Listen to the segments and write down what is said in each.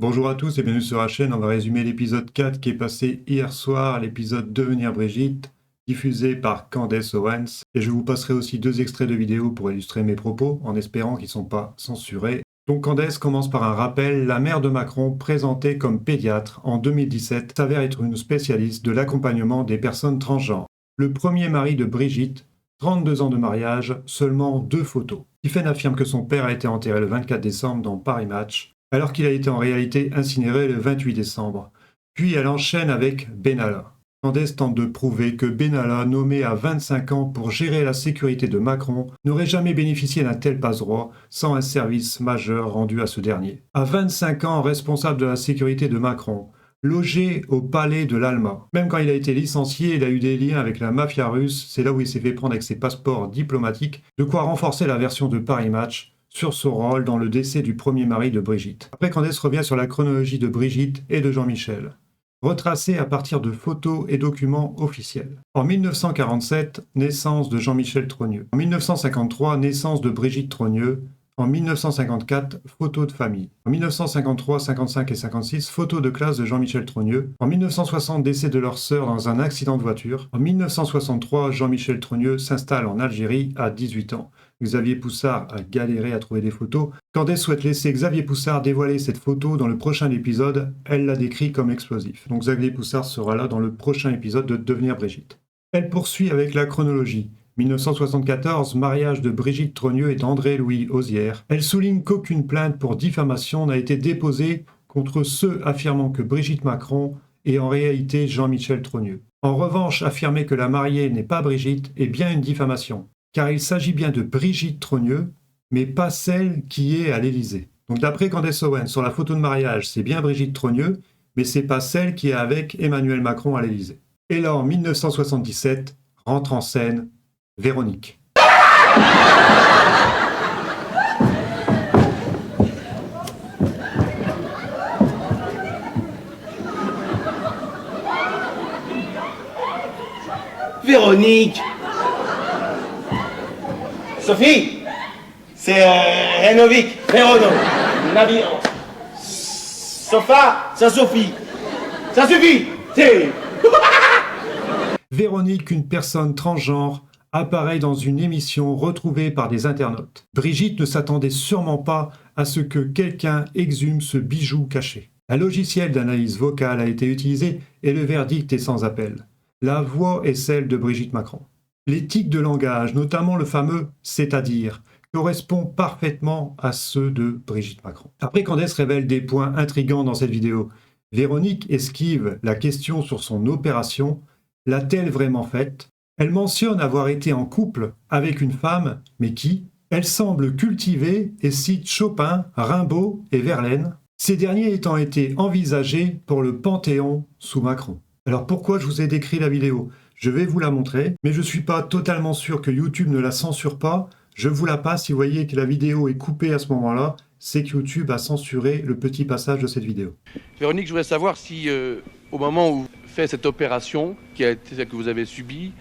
Bonjour à tous et bienvenue sur la chaîne. On va résumer l'épisode 4 qui est passé hier soir, l'épisode Devenir Brigitte, diffusé par Candace Owens. Et je vous passerai aussi 2 extraits de vidéos pour illustrer mes propos, en espérant qu'ils ne sont pas censurés. Donc Candace commence par un rappel. La mère de Macron, présentée comme pédiatre en 2017, s'avère être une spécialiste de l'accompagnement des personnes transgenres. Le premier mari de Brigitte, 32 ans de mariage, seulement 2 photos. Tiffen affirme que son père a été enterré le 24 décembre dans Paris Match, alors qu'il a été en réalité incinéré le 28 décembre. Puis elle enchaîne avec Benalla. Candace tente de prouver que Benalla, nommé à 25 ans pour gérer la sécurité de Macron, n'aurait jamais bénéficié d'un tel passe-droit sans un service majeur rendu à ce dernier. À 25 ans, responsable de la sécurité de Macron, logé au palais de l'Alma. Même quand il a été licencié, il a eu des liens avec la mafia russe, c'est là où il s'est fait prendre avec ses passeports diplomatiques, de quoi renforcer la version de Paris Match sur son rôle dans le décès du premier mari de Brigitte. Après, Candace revient sur la chronologie de Brigitte et de Jean-Michel, retracée à partir de photos et documents officiels. En 1947, naissance de Jean-Michel Trogneux. En 1953, naissance de Brigitte Trogneux. En 1954, photos de famille. En 1953, 55 et 56, photos de classe de Jean-Michel Trogneux. En 1960, décès de leur sœur dans un accident de voiture. En 1963, Jean-Michel Trogneux s'installe en Algérie à 18 ans. Xavier Poussard a galéré à trouver des photos. Candace souhaite laisser Xavier Poussard dévoiler cette photo dans le prochain épisode. Elle l'a décrit comme explosif. Donc Xavier Poussard sera là dans le prochain épisode de Devenir Brigitte. Elle poursuit avec la chronologie. 1974, mariage de Brigitte Trogneux et d'André-Louis Osière. Elle souligne qu'aucune plainte pour diffamation n'a été déposée contre ceux affirmant que Brigitte Macron est en réalité Jean-Michel Trogneux. En revanche, affirmer que la mariée n'est pas Brigitte est bien une diffamation, car il s'agit bien de Brigitte Trogneux, mais pas celle qui est à l'Élysée. Donc d'après Candace Owens, sur la photo de mariage, c'est bien Brigitte Trogneux, mais c'est pas celle qui est avec Emmanuel Macron à l'Élysée. Et là, en 1977, rentre en scène Véronique. Véronique. Sophie. C'est Rénovic. Vérono. Navire. Sofa. Ça Sophie. Ça suffit. C'est... Véronique, une personne transgenre, apparaît dans une émission retrouvée par des internautes. Brigitte ne s'attendait sûrement pas à ce que quelqu'un exhume ce bijou caché. Un logiciel d'analyse vocale a été utilisé et le verdict est sans appel. La voix est celle de Brigitte Macron. Les tics de langage, notamment le fameux « c'est-à-dire », correspond parfaitement à ceux de Brigitte Macron. Après, Candace révèle des points intrigants dans cette vidéo. Véronique esquive la question sur son opération. L'a-t-elle vraiment faite ? Elle mentionne avoir été en couple avec une femme, mais qui ? Elle semble cultiver et cite Chopin, Rimbaud et Verlaine, ces derniers étant été envisagés pour le Panthéon sous Macron. Alors pourquoi je vous ai décrit la vidéo ? Je vais vous la montrer, mais je ne suis pas totalement sûr que YouTube ne la censure pas. Je vous la passe, si vous voyez que la vidéo est coupée à ce moment-là, c'est que YouTube a censuré le petit passage de cette vidéo. Véronique, je voudrais savoir si au moment où vous faites cette opération qui a été celle que vous avez subie,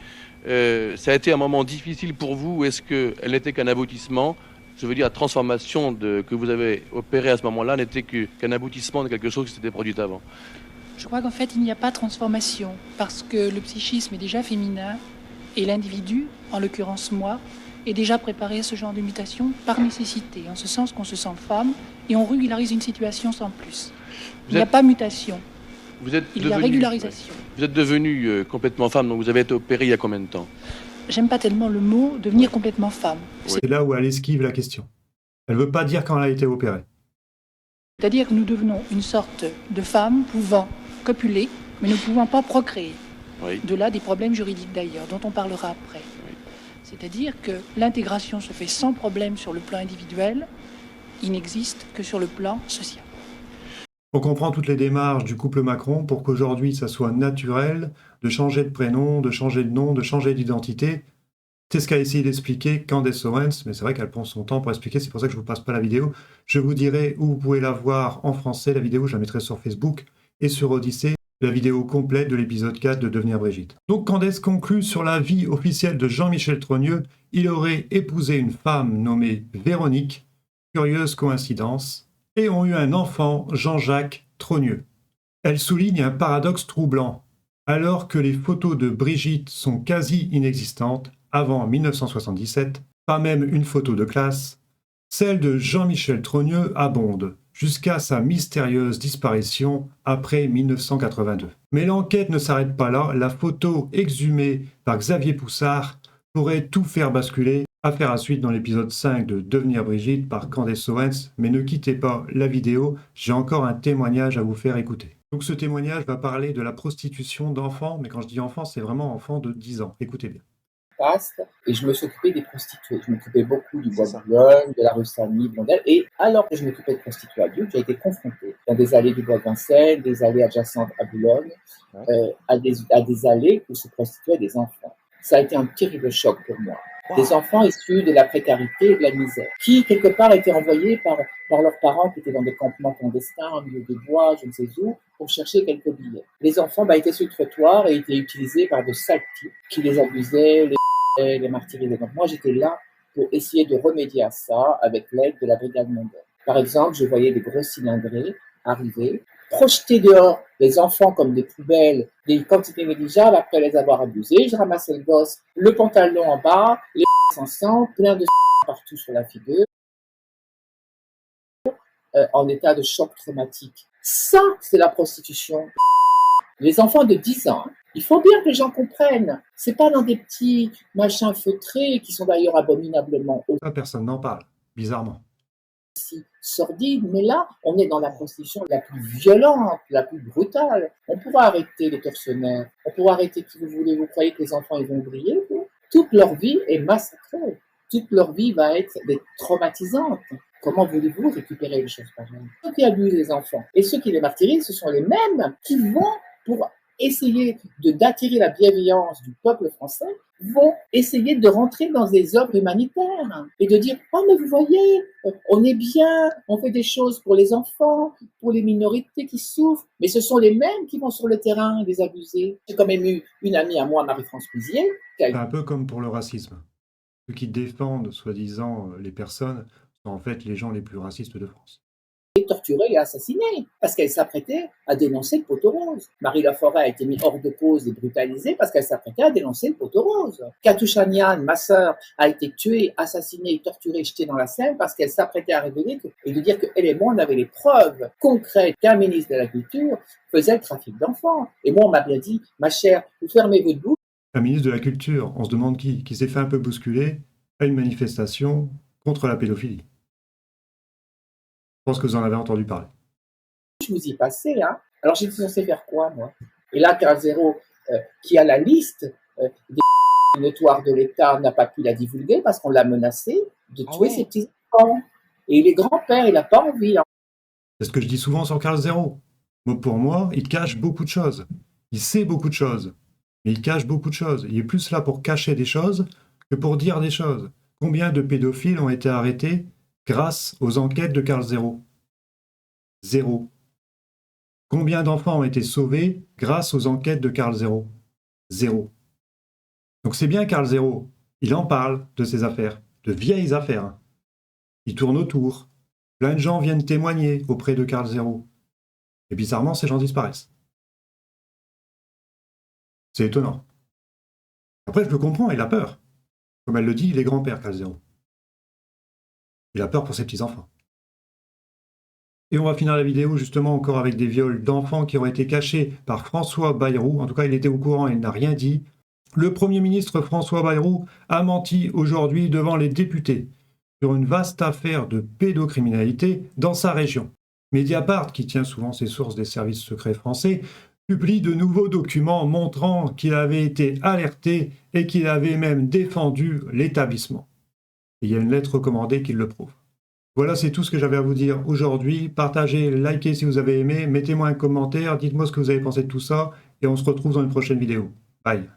ça a été un moment difficile pour vous ou est-ce qu'elle n'était qu'un aboutissement ? Je veux dire, la transformation que vous avez opérée à ce moment-là n'était qu'un aboutissement de quelque chose qui s'était produit avant. Je crois qu'en fait, il n'y a pas de transformation parce que le psychisme est déjà féminin et l'individu, en l'occurrence moi, est déjà préparé à ce genre de mutation par nécessité, en ce sens qu'on se sent femme et on régularise une situation sans plus. Il n'y a pas mutation, il y a régularisation. Vous êtes devenue complètement femme, donc vous avez été opérée il y a combien de temps ? J'aime pas tellement le mot devenir complètement femme. C'est là où elle esquive la question. Elle ne veut pas dire quand elle a été opérée. C'est-à-dire que nous devenons une sorte de femme pouvant copuler, mais ne pouvant pas procréer. Oui. De là des problèmes juridiques d'ailleurs, dont on parlera après. Oui. C'est-à-dire que l'intégration se fait sans problème sur le plan individuel, il n'existe que sur le plan social. On comprend toutes les démarches du couple Macron pour qu'aujourd'hui ça soit naturel de changer de prénom, de changer de nom, de changer d'identité. C'est ce qu'a essayé d'expliquer Candace Owens, mais c'est vrai qu'elle prend son temps pour expliquer, c'est pour ça que je ne vous passe pas la vidéo. Je vous dirai où vous pouvez la voir en français, la vidéo, je la mettrai sur Facebook et sur Odyssée, la vidéo complète de l'épisode 4 de Devenir Brigitte. Donc Candace conclut sur la vie officielle de Jean-Michel Trogneux. Il aurait épousé une femme nommée Véronique. Curieuse coïncidence. et ont eu un enfant, Jean-Jacques Trogneux. Elle souligne un paradoxe troublant. Alors que les photos de Brigitte sont quasi inexistantes, avant 1977, pas même une photo de classe, celle de Jean-Michel Trogneux abonde, jusqu'à sa mystérieuse disparition après 1982. Mais l'enquête ne s'arrête pas là, la photo exhumée par Xavier Poussard pourrait tout faire basculer. Affaire à suite dans l'épisode 5 de Devenir Brigitte par Candace Owens, mais ne quittez pas la vidéo, j'ai encore un témoignage à vous faire écouter. Donc ce témoignage va parler de la prostitution d'enfants, mais quand je dis enfants, c'est vraiment enfants de 10 ans. Écoutez bien. Et je me suis occupé des prostituées. Je m'occupais beaucoup du bois de Boulogne, de la rue Saint-Denis, Blondel. Et alors que je m'occupais de prostituées adultes, j'ai été confronté dans des allées du bois de Vincennes, des allées adjacentes à Boulogne, à des allées où se prostituaient des enfants. Ça a été un terrible choc pour moi. Des enfants issus de la précarité et de la misère, qui quelque part étaient envoyés par leurs parents qui étaient dans des campements clandestins, au milieu des bois, je ne sais où, pour chercher quelques billets. Les enfants étaient sur le trottoir et étaient utilisés par de sales types qui les abusaient, les martyrisaient. Donc moi j'étais là pour essayer de remédier à ça avec l'aide de la brigade mondaine. Par exemple, je voyais des gros cylindrés arriver, projeter dehors les enfants comme des poubelles, des quantités négligeables après les avoir abusés. Je ramassais le gosse, le pantalon en bas, les en sang, plein de partout sur la figure, en état de choc traumatique. Ça, c'est la prostitution. Les enfants de 10 ans, il faut bien que les gens comprennent. C'est pas dans des petits machins feutrés qui sont d'ailleurs abominablement Ça, personne n'en parle, bizarrement. aussi sordides, mais là, on est dans la prostitution la plus violente, la plus brutale. On pourra arrêter les tortionnaires, on pourra arrêter qui vous voulez. Vous croyez que les enfants ils vont briller? Toute leur vie est massacrée. Toute leur vie va être traumatisante. Comment voulez-vous récupérer les choses pareilles? Ceux qui abusent les enfants et ceux qui les martyrisent, ce sont les mêmes qui vont, pour essayer d'attirer la bienveillance du peuple français, vont essayer de rentrer dans des œuvres humanitaires et de dire « Oh, mais vous voyez, on est bien, on fait des choses pour les enfants, pour les minorités qui souffrent. » Mais ce sont les mêmes qui vont sur le terrain les abuser. J'ai quand même eu une amie à moi, Marie-France Puisier. C'est un peu comme pour le racisme. Ceux qui défendent, soi-disant, les personnes sont en fait les gens les plus racistes de France. Torturée et assassinée parce qu'elle s'apprêtait à dénoncer le poteau rose. Marie Laforêt a été mise hors de cause et brutalisée parce qu'elle s'apprêtait à dénoncer le poteau rose. Katouchanian, ma sœur, a été tuée, assassinée, torturée, jetée dans la Seine parce qu'elle s'apprêtait à révéler et de dire qu'elle et moi, on avait les preuves concrètes qu'un ministre de la Culture faisait le trafic d'enfants. Et moi, on m'a bien dit, ma chère, vous fermez votre bouche. Un ministre de la Culture, on se demande qui s'est fait un peu bousculer à une manifestation contre la pédophilie. Je pense que vous en avez entendu parler. Je vous y passais, hein. Alors j'étais censé faire quoi, moi? Et là, Carl Zéro, qui a la liste des notoires de l'État, n'a pas pu la divulguer parce qu'on l'a menacé de tuer ses petits-enfants. Et les grands-pères, il n'a pas envie. Hein. C'est ce que je dis souvent sur Carl Zéro. Pour moi, il cache beaucoup de choses. Il sait beaucoup de choses. Mais il cache beaucoup de choses. Il est plus là pour cacher des choses que pour dire des choses. Combien de pédophiles ont été arrêtés grâce aux enquêtes de Carl Zéro? 0. Combien d'enfants ont été sauvés grâce aux enquêtes de Carl Zéro? 0. Donc c'est bien Carl Zéro. Il en parle de ses affaires, de vieilles affaires. Hein. Il tourne autour. Plein de gens viennent témoigner auprès de Carl Zéro. Et bizarrement, ces gens disparaissent. C'est étonnant. Après, je le comprends, il a peur. Comme elle le dit, il est grand-père, Carl Zéro. Il a peur pour ses petits-enfants. Et on va finir la vidéo justement encore avec des viols d'enfants qui ont été cachés par François Bayrou. En tout cas, il était au courant, il n'a rien dit. Le Premier ministre François Bayrou a menti aujourd'hui devant les députés sur une vaste affaire de pédocriminalité dans sa région. Mediapart, qui tient souvent ses sources des services secrets français, publie de nouveaux documents montrant qu'il avait été alerté et qu'il avait même défendu l'établissement. Il y a une lettre recommandée qui le prouve. Voilà, c'est tout ce que j'avais à vous dire aujourd'hui. Partagez, likez si vous avez aimé, mettez-moi un commentaire, dites-moi ce que vous avez pensé de tout ça, et on se retrouve dans une prochaine vidéo. Bye.